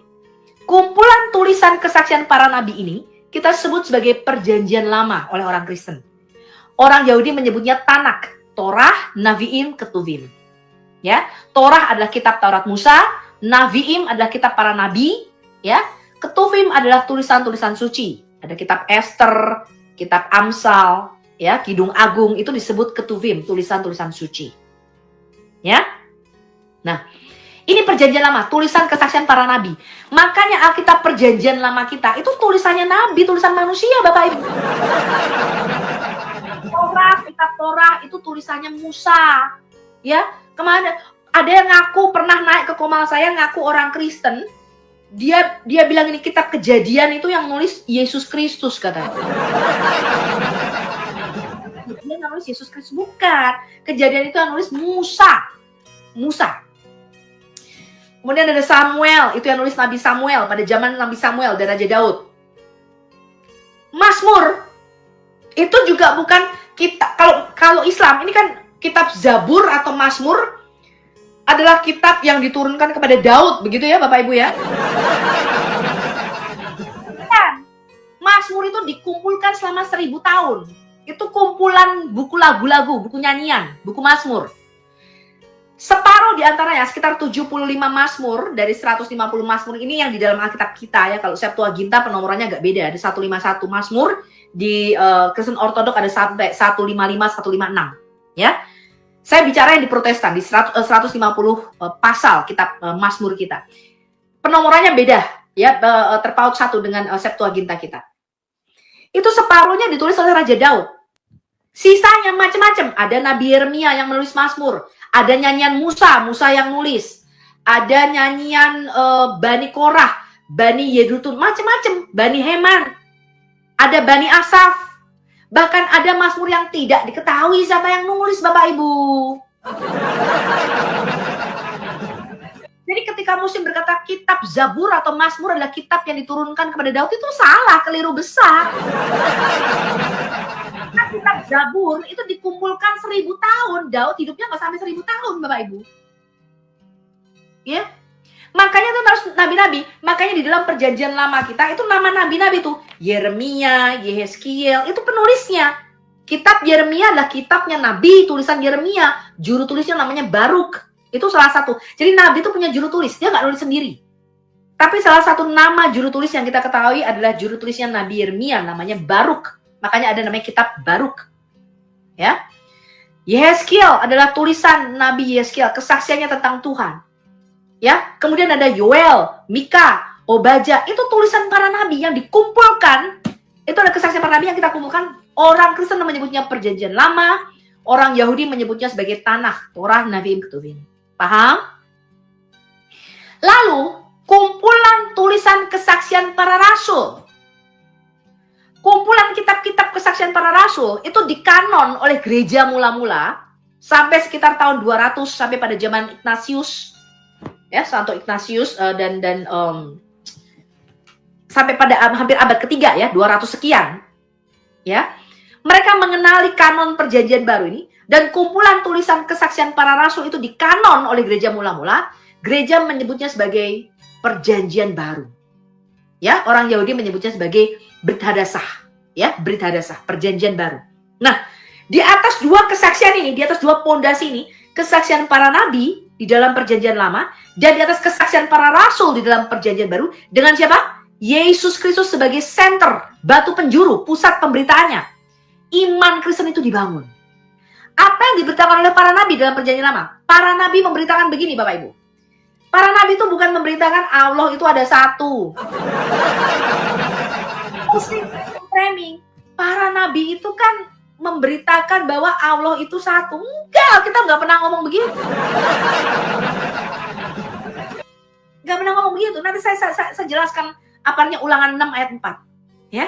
Kumpulan tulisan kesaksian para nabi ini kita sebut sebagai Perjanjian Lama oleh orang Kristen. Orang Yahudi menyebutnya Tanakh, Torah, Naviim, Ketuvim. Ya, Torah adalah kitab Taurat Musa, Naviim adalah kitab para nabi, ya. Ketuvim adalah tulisan-tulisan suci. Ada kitab Esther, kitab Amsal, ya, Kidung Agung, itu disebut Ketuvim, tulisan-tulisan suci. Ya. Nah, ini perjanjian lama, tulisan kesaksian para nabi. Makanya Alkitab perjanjian lama kita itu tulisannya nabi, tulisan manusia, Bapak Ibu. Kitab Torah itu tulisannya Musa. Ya, kemana? Ada yang ngaku pernah naik ke komal saya, ngaku orang Kristen. Dia bilang ini kitab Kejadian itu yang nulis Yesus Kristus katanya. Dia nulis Yesus Kristus, bukan. Kejadian itu yang nulis Musa. Kemudian ada Samuel, itu yang nulis Nabi Samuel pada zaman Nabi Samuel dan Raja Daud. Mazmur itu juga bukan kita, kalau Islam ini kan kitab Zabur atau Mazmur adalah kitab yang diturunkan kepada Daud, begitu ya Bapak Ibu ya. Kan, Mazmur itu dikumpulkan selama 1000 tahun. Itu kumpulan buku lagu-lagu, buku nyanyian, buku Mazmur. Separuh di antaranya, sekitar 75 Mazmur dari 150 Mazmur ini yang di dalam Alkitab kita ya. Kalau Septuaginta penomorannya agak beda, ada 151 Mazmur, di Kristen Ortodok ada sampai 155, 156 ya. Saya bicara yang di Protestan di 150 pasal kitab Mazmur kita. Penomorannya beda ya, terpaut satu dengan Septuaginta kita. Itu separuhnya ditulis oleh Raja Daud. Sisanya macam-macam. Ada Nabi Yeremia yang menulis Mazmur, ada nyanyian Musa yang nulis, ada nyanyian Bani Korah, Bani Yedutun, macam-macam, Bani Heman, ada Bani Asaf. Bahkan ada Mazmur yang tidak diketahui siapa yang nulis, Bapak Ibu. Jadi ketika Muslim berkata kitab Zabur atau Mazmur adalah kitab yang diturunkan kepada Daud, itu salah, keliru besar. Nah, kitab Zabur itu dikumpulkan 1000 tahun. Daud hidupnya nggak sampai 1000 tahun, Bapak Ibu. Ya, makanya itu harus nabi-nabi. Makanya di dalam perjanjian lama kita itu nama nabi-nabi tuh Yeremia, Yehezkiel, itu penulisnya. Kitab Yeremia adalah kitabnya nabi, tulisan Yeremia. Juru tulisnya namanya Baruk. Itu salah satu. Jadi nabi itu punya juru tulis, dia nggak nulis sendiri. Tapi salah satu nama juru tulis yang kita ketahui adalah juru tulisnya Nabi Yeremia, namanya Baruk. Makanya ada namanya kitab Baruk. Ya. Yehezkiel adalah tulisan Nabi Yehezkiel, kesaksiannya tentang Tuhan. Ya, kemudian ada Yoel, Mika, Obadja, itu tulisan para nabi yang dikumpulkan. Itu ada kesaksian para nabi yang kita kumpulkan. Orang Kristen menyebutnya perjanjian lama, orang Yahudi menyebutnya sebagai Tanakh, Torah, Nabiim, Ketuvim. Paham? Lalu, kumpulan tulisan kesaksian para rasul. Kumpulan kitab-kitab kesaksian para rasul itu dikanon oleh gereja mula-mula sampai sekitar tahun 200 sampai pada zaman Ignatius. Ya, Santo Ignatius dan sampai pada hampir abad ketiga ya, 200 sekian. Ya. Mereka mengenali kanon perjanjian baru ini. Dan kumpulan tulisan kesaksian para rasul itu dikanon oleh gereja mula-mula. Gereja menyebutnya sebagai perjanjian baru. Ya, orang Yahudi menyebutnya sebagai Brit Hadasah. Ya, Brit Hadasah, perjanjian baru. Nah, di atas dua kesaksian ini, di atas dua pondasi ini, kesaksian para nabi di dalam perjanjian lama, dan di atas kesaksian para rasul di dalam perjanjian baru, dengan siapa? Yesus Kristus sebagai center, batu penjuru, pusat pemberitaannya. Iman Kristen itu dibangun. Apa yang diberitakan oleh para nabi dalam perjanjian lama? Para nabi memberitakan begini, Bapak Ibu. Para nabi itu bukan memberitakan Allah itu ada satu. Framing. Para nabi itu kan memberitakan bahwa Allah itu satu. Enggak, kita nggak pernah ngomong begitu. Nggak pernah ngomong begitu. Nanti saya jelaskan aparnya Ulangan 6 ayat 4. Ya.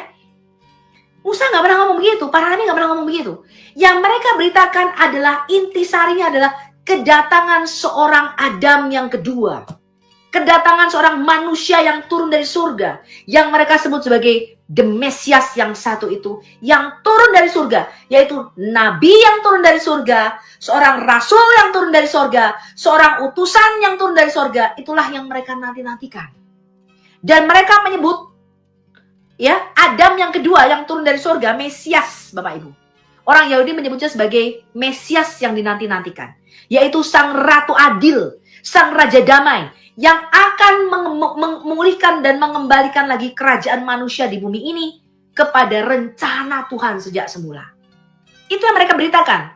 Musa nggak pernah ngomong begitu, para nabi nggak pernah ngomong begitu. Yang mereka beritakan adalah intisarinya adalah kedatangan seorang Adam yang kedua. Kedatangan seorang manusia yang turun dari surga. Yang mereka sebut sebagai The Mesias yang satu itu. Yang turun dari surga. Yaitu Nabi yang turun dari surga. Seorang Rasul yang turun dari surga. Seorang utusan yang turun dari surga. Itulah yang mereka nanti-nantikan. Dan mereka menyebut ya, Adam yang kedua yang turun dari surga, Mesias, Bapak Ibu. Orang Yahudi menyebutnya sebagai Mesias yang dinanti-nantikan. Yaitu Sang Ratu Adil, Sang Raja Damai, yang akan memulihkan dan mengembalikan lagi kerajaan manusia di bumi ini kepada rencana Tuhan sejak semula. Itu yang mereka beritakan.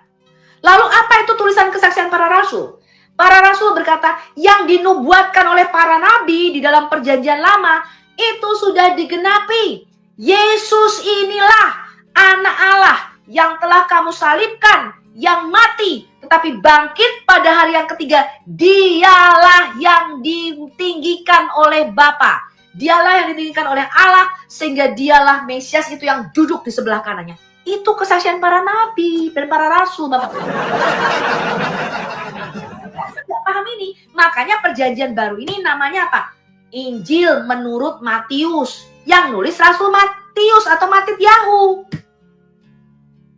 Lalu apa itu tulisan kesaksian para rasul? Para rasul berkata, yang dinubuatkan oleh para nabi di dalam perjanjian lama, itu sudah digenapi. Yesus inilah anak Allah yang telah kamu salibkan, yang mati, tetapi bangkit pada hari yang ketiga. Dialah yang ditinggikan oleh Bapa. Dialah yang ditinggikan oleh Allah, sehingga dialah Mesias itu yang duduk di sebelah kanannya. Itu kesaksian para nabi dan para rasul, Bapak. Tidak paham ini. Makanya perjanjian baru ini namanya apa? Injil menurut Matius. Yang nulis Rasul Matius atau Matityahu.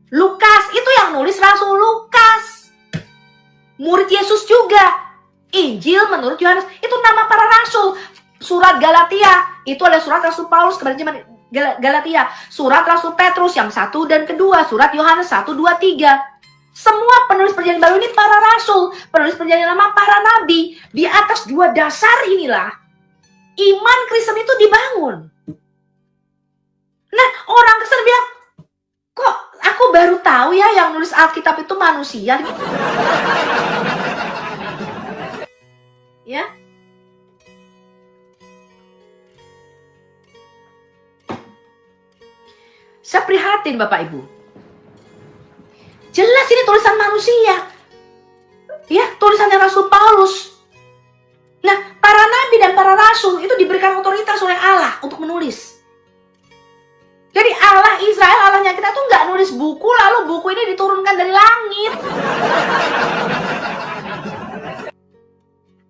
Lukas itu yang nulis Rasul Lukas. Murid Yesus juga. Injil menurut Yohanes itu nama para rasul. Surat Galatia itu adalah surat Rasul Paulus kepada jemaat Galatia. Surat Rasul Petrus yang 1 dan kedua. Surat Yohanes 1, 2, 3. Semua penulis perjanjian baru ini para rasul, penulis perjanjian lama, para nabi. Di atas dua dasar inilah iman Kristen itu dibangun. Nah, orang Kristen bilang, kok aku baru tahu ya yang nulis Alkitab itu manusia gitu. Ya. Saya prihatin Bapak Ibu. Jelas ini tulisan manusia. Ya, tulisannya Rasul Paulus. Nah, para nabi dan para rasul itu diberikan otoritas oleh Allah untuk menulis. Jadi Allah Israel, Allahnya kita tuh nggak nulis buku, lalu buku ini diturunkan dari langit.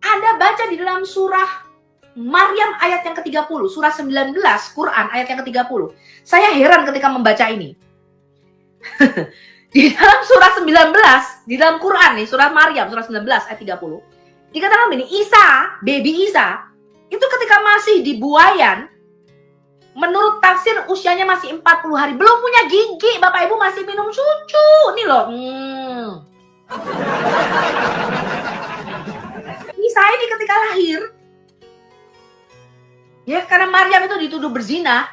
Anda baca di dalam surah Maryam ayat yang ke-30, surah 19, Quran ayat yang ke-30. Saya heran ketika membaca ini. Di dalam surah 19, di dalam Quran nih, surah Maryam, surah 19 ayat 30. Dikatakan begini, Isa, baby Isa, itu ketika masih di buayan, menurut tafsir usianya masih 40 hari, belum punya gigi, Bapak Ibu masih minum susu. Nih loh. Isa ini ketika lahir, ya karena Maryam itu dituduh berzina,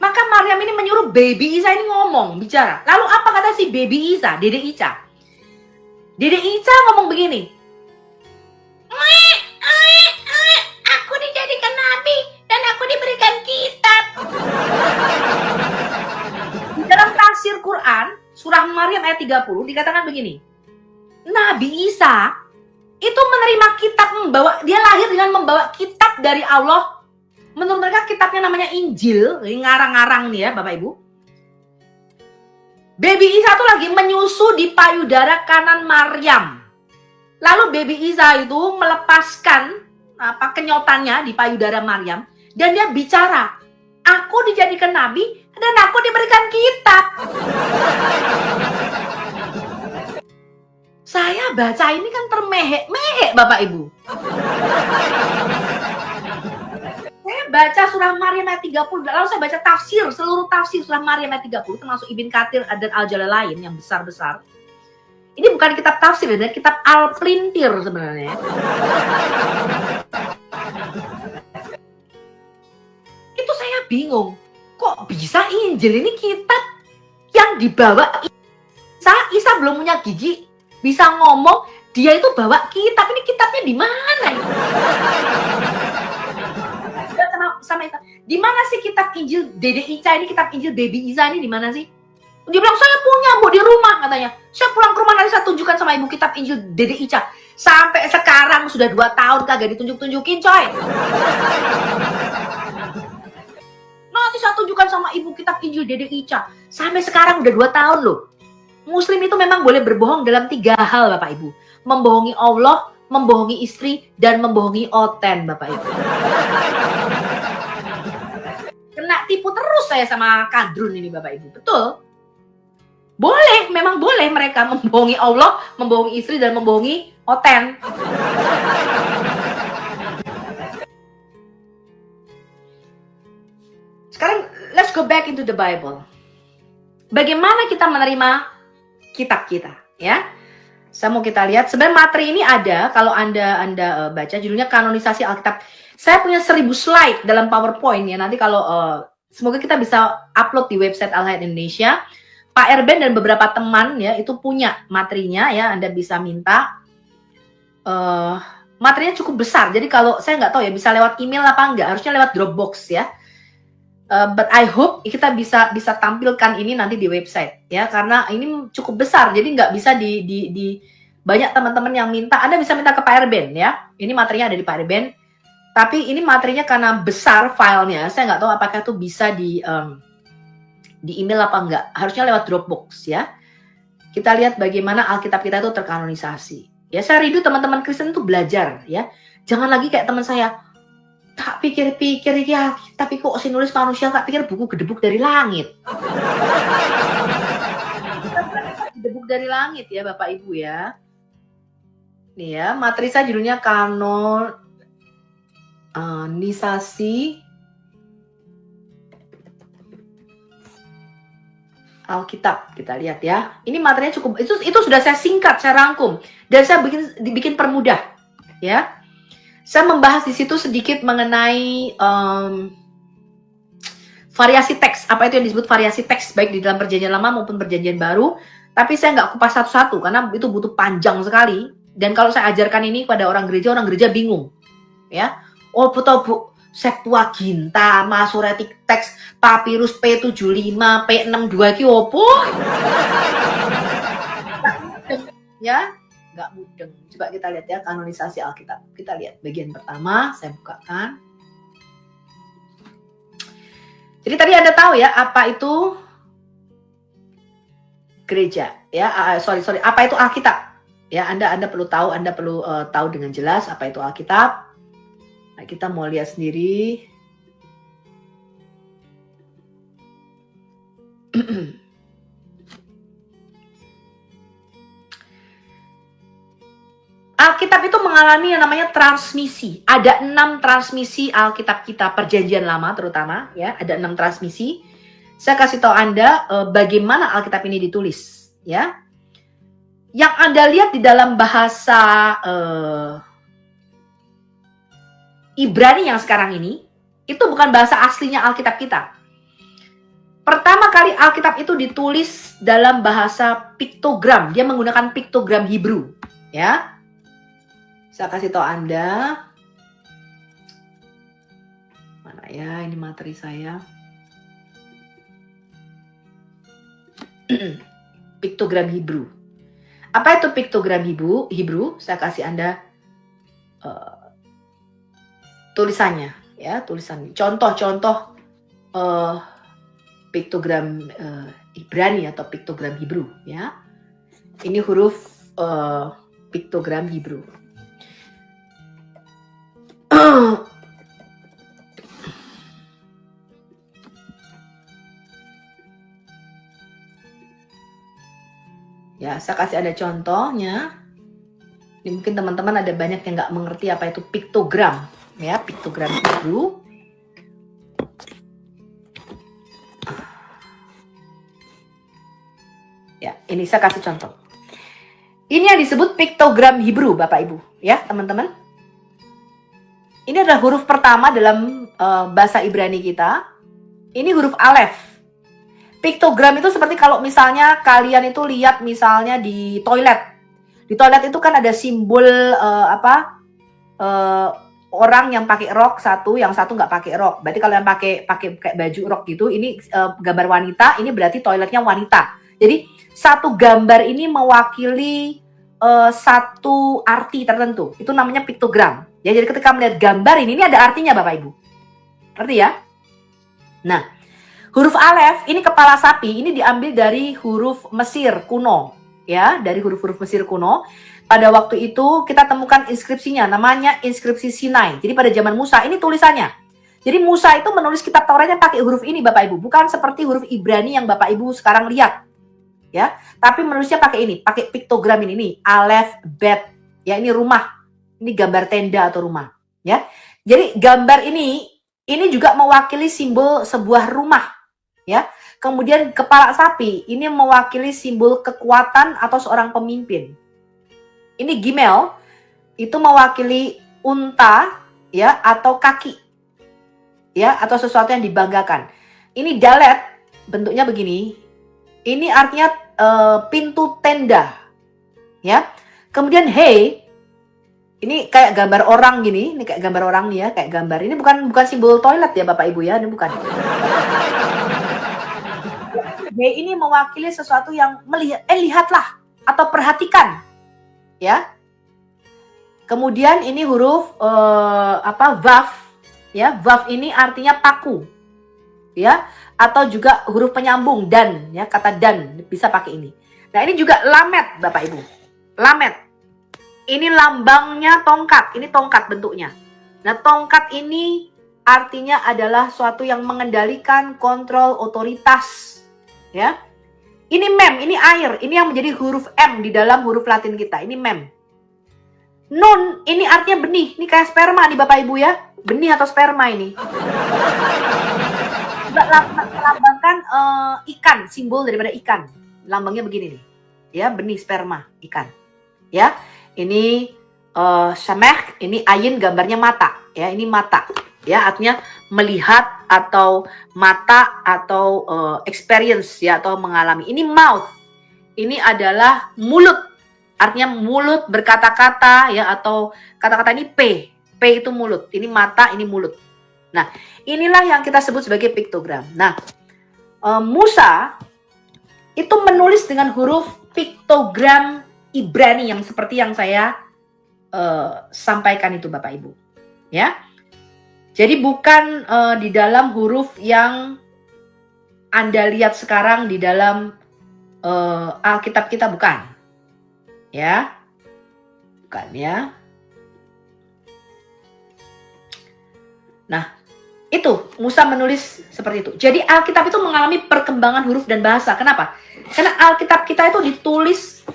maka Maryam ini menyuruh baby Isa ini ngomong, bicara. Lalu apa kata si baby Isa, Dede Ica? Dede Ica ngomong begini, aku dijadikan nabi dan aku diberikan kitab. Di dalam tafsir Quran, surah Maryam ayat 30 dikatakan begini, Nabi Isa itu menerima kitab, dia lahir dengan membawa kitab dari Allah. Menurut mereka kitabnya namanya Injil, ngarang-ngarang nih ya Bapak Ibu. Baby Isa tuh lagi menyusu di payudara kanan Maryam. Lalu baby Isa itu melepaskan kenyotannya di payudara Maryam dan dia bicara, aku dijadikan nabi dan aku diberikan kitab. Saya baca ini kan termehek-mehek Bapak Ibu. Saya baca surah Maryam ayat 30, lalu saya baca tafsir, seluruh tafsir surah Maryam ayat 30, termasuk Ibn Katsir dan Al-Jalalain yang besar-besar. Ini bukan kitab tafsir, ini kitab Al-Plintir sebenarnya. Itu saya bingung, kok bisa Injil ini kitab yang dibawa Isa belum punya gigi, bisa ngomong, dia itu bawa kitab, ini kitabnya di mana? Sama Isa, di mana sih kitab Injil Dede Ica ini, kitab Injil baby Isa ini di mana sih? Dia bilang, saya punya Bu di rumah katanya. Saya pulang ke rumah nanti saya tunjukkan sama ibu kitab Injil Dede Ica. Sampai sekarang sudah 2 tahun kagak ditunjuk-tunjukin coy. Nanti saya tunjukkan sama ibu kitab Injil Dede Ica. Sampai sekarang udah 2 tahun loh. Muslim itu memang boleh berbohong dalam 3 hal Bapak Ibu. Membohongi Allah, membohongi istri, dan membohongi oten Bapak Ibu. Kena tipu terus saya sama kadrun ini Bapak Ibu. Betul. Boleh, memang boleh mereka membohongi Allah, membohongi istri, dan membohongi oten. Sekarang, let's go back into the Bible. Bagaimana kita menerima kitab kita, ya? Saya mau kita lihat. Sebenarnya materi ini ada, kalau Anda baca, judulnya Kanonisasi Alkitab. Saya punya 1000 slide dalam PowerPoint, ya. Nanti kalau, semoga kita bisa upload di website Al-Hayat Indonesia. Pak Erben dan beberapa teman ya itu punya materinya ya, Anda bisa minta. Materinya cukup besar, jadi kalau saya nggak tahu ya bisa lewat email apa enggak, harusnya lewat Dropbox ya. But I hope kita bisa tampilkan ini nanti di website ya, karena ini cukup besar, jadi nggak bisa di banyak teman-teman yang minta. Anda bisa minta ke Pak Erben ya. Ini materinya ada di Pak Erben, tapi ini materinya karena besar filenya, saya nggak tahu apakah itu bisa di email apa enggak, harusnya lewat Dropbox ya. Kita lihat bagaimana Alkitab kita itu terkanonisasi. Ya, saya rindu teman-teman Kristen itu belajar ya. Jangan lagi kayak teman saya, tak pikir-pikir ya, tapi kok si nulis manusia, tak pikir buku gedebuk dari langit. Gedebuk dari langit ya Bapak Ibu ya. Nih ya, materi saya judulnya Kanonisasi Alkitab, kita lihat ya. Ini materinya cukup, itu sudah saya singkat, saya rangkum, dan saya dibikin permudah, ya. Saya membahas di situ sedikit mengenai variasi teks. Apa itu yang disebut variasi teks, baik di dalam Perjanjian Lama maupun Perjanjian Baru. Tapi saya nggak kupas satu-satu karena itu butuh panjang sekali. Dan kalau saya ajarkan ini pada orang gereja bingung, ya. Oh, betul, Septuaginta, Masoretic Text, Papyrus P75, P62 ki opo? Ya, nggak mudeng. Coba kita lihat ya kanonisasi Alkitab. Kita lihat bagian pertama, saya bukakan. Jadi tadi Anda tahu ya apa itu gereja? Ya, sorry, apa itu Alkitab? Ya, Anda perlu tahu, tahu dengan jelas apa itu Alkitab. Nah, kita mau lihat sendiri. Alkitab itu mengalami yang namanya transmisi. Ada 6 transmisi Alkitab kita, Perjanjian Lama terutama, ya, ada 6 transmisi. Saya kasih tahu Anda bagaimana Alkitab ini ditulis, ya. Yang Anda lihat di dalam bahasa Ibrani yang sekarang ini, itu bukan bahasa aslinya Alkitab kita. Pertama kali Alkitab itu ditulis dalam bahasa piktogram. Dia menggunakan piktogram Hebrew, ya. Saya kasih tahu Anda. Mana ya, ini materi saya. Piktogram Hebrew. Apa itu piktogram Hebrew? Saya kasih Anda tulisannya, ya, tulisan. Contoh-contoh piktogram Ibrani atau piktogram Hebrew, ya. Ini huruf piktogram Hebrew. Ya, saya kasih ada contohnya. Ini mungkin teman-teman ada banyak yang nggak mengerti apa itu piktogram, ya, piktogram Hebrew. Ya, ini saya kasih contoh. Ini yang disebut piktogram Hebrew, Bapak Ibu, ya, teman-teman. Ini adalah huruf pertama dalam bahasa Ibrani kita. Ini huruf Alef. Piktogram itu seperti kalau misalnya kalian itu lihat misalnya di toilet. Di toilet itu kan ada simbol orang yang pakai rok satu, yang satu nggak pakai rok. Berarti kalau yang pakai kayak baju rok gitu, ini gambar wanita, ini berarti toiletnya wanita. Jadi satu gambar ini mewakili satu arti tertentu. Itu namanya piktogram. Ya, jadi ketika melihat gambar ini ada artinya, Bapak Ibu. Ngerti ya? Nah, huruf Alef ini kepala sapi, ini diambil dari huruf Mesir kuno, ya, dari huruf-huruf Mesir kuno. Pada waktu itu kita temukan inskripsinya, namanya inskripsi Sinai. Jadi pada zaman Musa ini tulisannya. Jadi Musa itu menulis kitab Tauratnya pakai huruf ini, Bapak Ibu, bukan seperti huruf Ibrani yang Bapak Ibu sekarang lihat, ya. Tapi menulisnya pakai ini, pakai piktogram ini nih, Alef, Bet, ya, ini rumah, ini gambar tenda atau rumah, ya. Jadi gambar ini juga mewakili simbol sebuah rumah. Ya, kemudian kepala sapi ini mewakili simbol kekuatan atau seorang pemimpin. Ini Gimel itu mewakili unta, ya, atau kaki, ya, atau sesuatu yang dibanggakan. Ini Dalet bentuknya begini. Ini artinya pintu tenda, ya. Kemudian Hey ini kayak gambar orang gini, ini kayak gambar orang nih ya, kayak gambar. Ini bukan simbol toilet ya Bapak Ibu ya, ini bukan. B ini mewakili sesuatu yang melihat, lihatlah atau perhatikan, ya. Kemudian ini huruf Vav, ya. Vav ini artinya paku, ya, atau juga huruf penyambung dan, ya, kata dan bisa pakai ini. Nah, ini juga Lamet, Bapak Ibu. Lamet. Ini lambangnya tongkat, ini tongkat bentuknya. Nah, tongkat ini artinya adalah suatu yang mengendalikan, kontrol, otoritas. Ya, ini mem, ini air, ini yang menjadi huruf M di dalam huruf Latin kita, ini mem. Nun, ini artinya benih, ini kayak sperma nih Bapak Ibu ya, benih atau sperma ini. melambangkan ikan, simbol daripada ikan. Lambangnya begini nih. Ya, benih sperma ikan. Ya. Ini Sameh, ini ayin gambarnya mata. Ya, ini mata. Ya, artinya melihat atau mata atau experience ya, atau mengalami. Ini mouth. Ini adalah mulut. Artinya mulut berkata-kata ya, atau kata-kata ini P. P itu mulut. Ini mata, ini mulut. Nah, inilah yang kita sebut sebagai piktogram. Nah, Musa itu menulis dengan huruf piktogram Ibrani yang seperti yang saya sampaikan itu, Bapak Ibu. Ya. Jadi bukan di dalam huruf yang Anda lihat sekarang di dalam Alkitab kita, bukan. Ya. Bukan ya. Nah, itu Musa menulis seperti itu. Jadi Alkitab itu mengalami perkembangan huruf dan bahasa. Kenapa? Karena Alkitab kita itu ditulis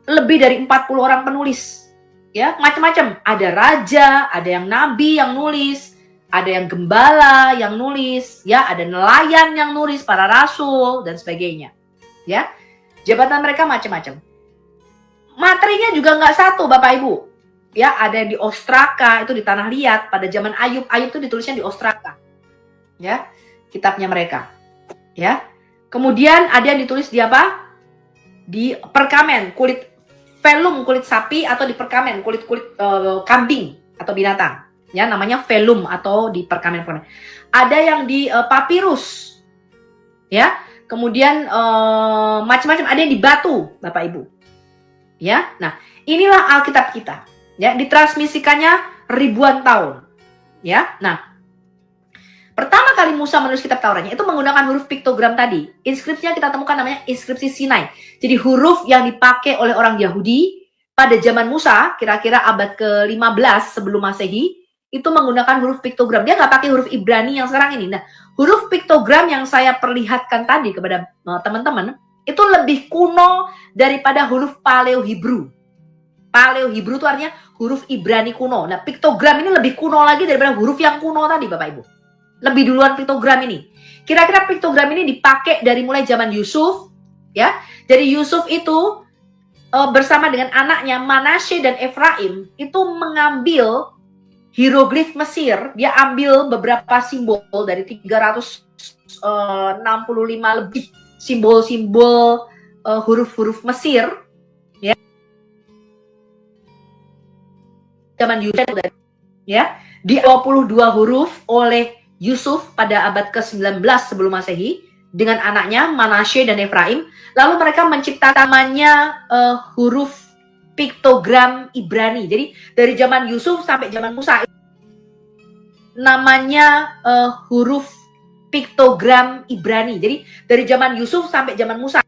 lebih dari 40 orang penulis. Ya, macam-macam. Ada raja, ada yang nabi yang nulis, ada yang gembala yang nulis, ya, ada nelayan yang nulis, para rasul dan sebagainya. Ya. Jabatan mereka macam-macam. Materinya juga nggak satu, Bapak Ibu. Ya, ada yang di Ostraka, itu di Tanah Liat pada zaman Ayub. Ayub itu ditulisnya di Ostraka. Ya, kitabnya mereka. Ya. Kemudian ada yang ditulis di apa? Di perkamen, kulit velum, kulit sapi, atau di perkamen, kulit-kulit kambing atau binatang. Ya, namanya velum atau di perkamen. Ada yang di papirus. Ya. Kemudian macam-macam, ada yang di batu, Bapak Ibu. Ya. Nah, inilah Alkitab kita. Ya, ditransmisikannya ribuan tahun. Ya. Nah, pertama kali Musa menulis kitab Tauratnya itu menggunakan huruf piktogram tadi. Inskripsinya kita temukan namanya inskripsi Sinai. Jadi huruf yang dipakai oleh orang Yahudi pada zaman Musa, kira-kira abad ke-15 sebelum Masehi, itu menggunakan huruf piktogram. Dia nggak pakai huruf Ibrani yang sekarang ini. Nah, huruf piktogram yang saya perlihatkan tadi kepada teman-teman, itu lebih kuno daripada huruf Paleo-Hebrew. Paleo-Hebrew itu artinya huruf Ibrani kuno. Nah, piktogram ini lebih kuno lagi daripada huruf yang kuno tadi, Bapak Ibu. Lebih duluan piktogram ini. Kira-kira piktogram ini dipakai dari mulai zaman Yusuf, ya. Jadi Yusuf itu bersama dengan anaknya Manasye dan Efraim itu mengambil hieroglif Mesir. Dia ambil beberapa simbol dari 365 lebih simbol-simbol huruf-huruf Mesir, ya. Zaman Yusuf, ya, di 22 huruf oleh Yusuf pada abad ke-19 sebelum Masehi dengan anaknya Manasye dan Efraim. Lalu mereka menciptakan namanya huruf piktogram Ibrani. Jadi dari zaman Yusuf sampai zaman Musa namanya huruf piktogram Ibrani. Jadi dari zaman Yusuf sampai zaman Musa